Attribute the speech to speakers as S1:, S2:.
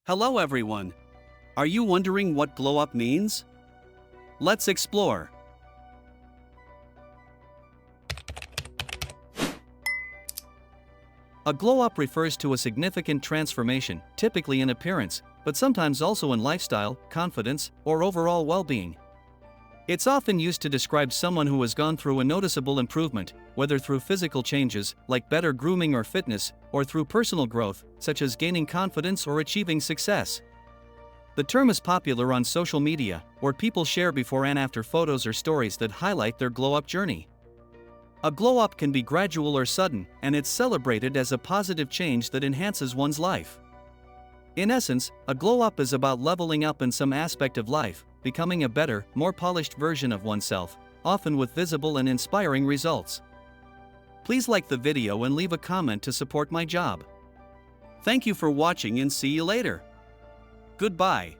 S1: Hello everyone. Are you wondering what glow up means? Let's explore. A glow up refers to a significant transformation, typically in appearance, but sometimes also in lifestyle, confidence, or overall well-being. It's often used to describe someone who has gone through a noticeable improvement, whether through physical changes, like better grooming or fitness, or through personal growth, such as gaining confidence or achieving success. The term is popular on social media, where people share before and after photos or stories that highlight their glow-up journey. A glow-up can be gradual or sudden, and it's celebrated as a positive change that enhances one's life. In essence, a glow-up is about leveling up in some aspect of life, becoming a better, more polished version of oneself, often with visible and inspiring results. Please like the video and leave a comment to support my job. Thank you for watching and see you later. Goodbye.